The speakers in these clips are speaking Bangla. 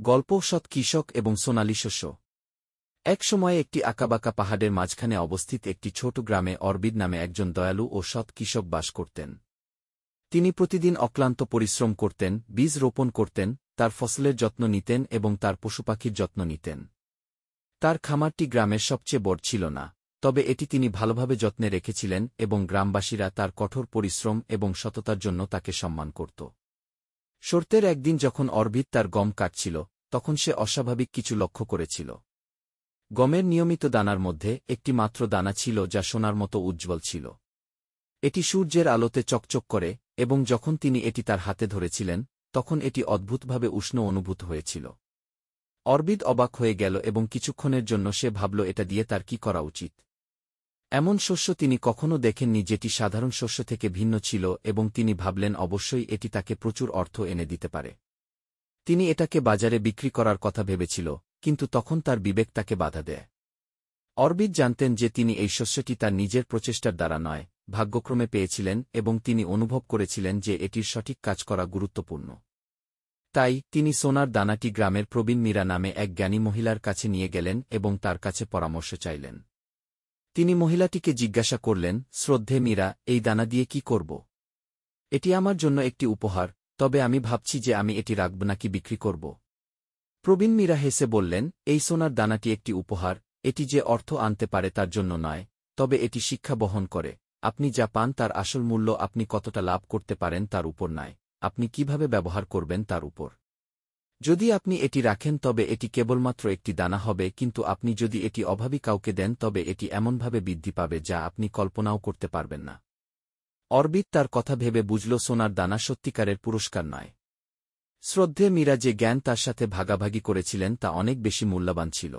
গল্প সৎ কৃষক এবং সোনালী শস্য। এক সময়ে একটি আঁকাবাঁকা পাহাড়ের মাঝখানে অবস্থিত একটি ছোট গ্রামে অরবিদ নামে একজন দয়ালু ও সৎ কৃষক বাস করতেন। তিনি প্রতিদিন অক্লান্ত পরিশ্রম করতেন, বীজ রোপণ করতেন, তার ফসলের যত্ন নিতেন এবং তার পশুপাখির যত্ন নিতেন। তার খামারটি গ্রামের সবচেয়ে বড় ছিল না, তবে এটি তিনি ভালোভাবে যত্নে রেখেছিলেন এবং গ্রামবাসীরা তার কঠোর পরিশ্রম এবং সততার জন্য তাকে সম্মান করত। শর্তের একদিন যখন অরবিদ তার গম কাটছিল, তখন সে অস্বাভাবিক কিছু লক্ষ্য করেছিল। গমের নিয়মিত দানার মধ্যে একটি মাত্র দানা ছিল যা সোনার মতো উজ্জ্বল ছিল। এটি সূর্যের আলোতে চকচক করে, এবং যখন তিনি এটি তার হাতে ধরেছিলেন, তখন এটি অদ্ভুতভাবে উষ্ণ অনুভূত হয়েছিল। অরবিদ অবাক হয়ে গেল এবং কিছুক্ষণের জন্য সে ভাবল এটা দিয়ে তার কি করা উচিত। এমন শস্য তিনি কখনো দেখেননি যেটি সাধারণ শস্য থেকে ভিন্ন ছিল, এবং তিনি ভাবলেন অবশ্যই এটি তাকে প্রচুর অর্থ এনে দিতে পারে। তিনি এটাকে বাজারে বিক্রি করার কথা ভেবেছিল, কিন্তু তখন তার বিবেক তাকে বাধা দেয়। অরবিদ জানতেন যে তিনি এই শস্যটি তার নিজের প্রচেষ্টার দ্বারা নয়, ভাগ্যক্রমে পেয়েছিলেন, এবং তিনি অনুভব করেছিলেন যে এটির সঠিক কাজ করা গুরুত্বপূর্ণ। তাই তিনি সোনার দানাটি গ্রামের প্রবীণ মীরা নামে এক জ্ঞানী মহিলার কাছে নিয়ে গেলেন এবং তার কাছে পরামর্শ চাইলেন। তিনি মহিলাটিকে জিজ্ঞাসা করলেন, শ্রদ্ধে মীরা, এই দানা দিয়ে কি করব? এটি আমার জন্য একটি উপহার, তবে আমি ভাবছি যে আমি এটি রাখব নাকি বিক্রি করব। প্রবীণ মীরা হেসে বললেন, এই সোনার দানাটি একটি উপহার, এটি যে অর্থ আনতে পারে তার জন্য নয়, তবে এটি শিক্ষা বহন করে। আপনি যা পান তার আসল মূল্য আপনি কতটা লাভ করতে পারেন তার উপর নয়, আপনি কিভাবে ব্যবহার করবেন তার উপর। যদি আপনি এটি রাখেন তবে এটি কেবলমাত্র একটি দানা হবে, কিন্তু আপনি যদি এটি অভাবী কাউকে দেন তবে এটি এমনভাবে বৃদ্ধি পাবে যা আপনি কল্পনাও করতে পারবেন না। অরবিদ তার কথা ভেবে বুঝল সোনার দানা সত্যিকারের পুরস্কার নয়। শ্রদ্ধে মীরা যে জ্ঞান তার সাথে ভাগাভাগি করেছিলেন তা অনেক বেশি মূল্যবান ছিল।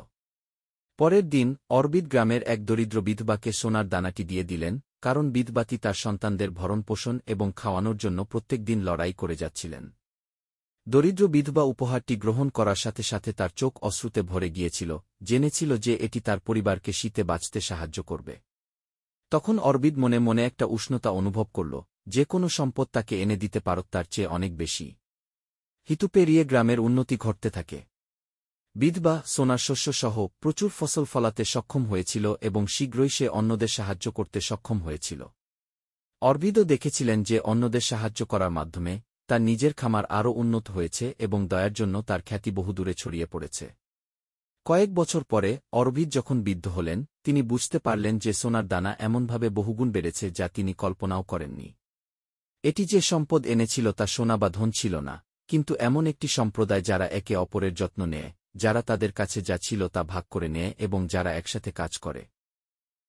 পরের দিন অরবিদ গ্রামের এক দরিদ্র বিধবাকে সোনার দানাটি দিয়ে দিলেন, কারণ বিধবাটি তার সন্তানদের ভরণপোষণ এবং খাওয়ানোর জন্য প্রত্যেক দিন লড়াই করে যাচ্ছিলেন। দরিদ্র বিধবা উপহারটি গ্রহণ করার সাথে সাথে তার চোখ অশ্রুতে ভরে গিয়েছিল, জেনেছিল যে এটি তার পরিবারকে শীতে বাঁচতে সাহায্য করবে। তখন অরবিদ মনে মনে একটা উষ্ণতা অনুভব করল, যে কোনো সম্পদ তাকে এনে দিতে পারত তার চেয়ে অনেক বেশি। ঋতু পেরিয়ে গ্রামের উন্নতি ঘটতে থাকে। বিধবা সোনার শস্য সহ প্রচুর ফসল ফলাতে সক্ষম হয়েছিল এবং শীঘ্রই সে অন্যদের সাহায্য করতে সক্ষম হয়েছিল। অরবিদও দেখেছিলেন যে অন্যদের সাহায্য করার মাধ্যমে তার নিজের খামার আরও উন্নত হয়েছে এবং দয়ার জন্য তার খ্যাতি বহুদূরে ছড়িয়ে পড়েছে। কয়েক বছর পরে অরবিদ যখন বৃদ্ধ হলেন, তিনি বুঝতে পারলেন যে সোনার দানা এমনভাবে বহুগুণ বেড়েছে যা তিনি কল্পনাও করেননি। এটি যে সম্পদ এনেছিল তা সোনা বা ধন ছিল না, কিন্তু এমন একটি সম্প্রদায় যারা একে অপরের যত্ন নেয়, যারা তাদের কাছে যা ছিল তা ভাগ করে নেয় এবং যারা একসাথে কাজ করে।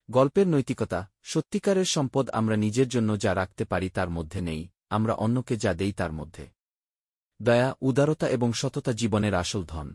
গল্পের নৈতিকতা: সত্যিকারের সম্পদ আমরা নিজের জন্য যা রাখতে পারি তার মধ্যে নেই, আমরা অন্যকে যা দেই তার মধ্যে। দয়া, উদারতা এবং সততা জীবনের আসল ধন।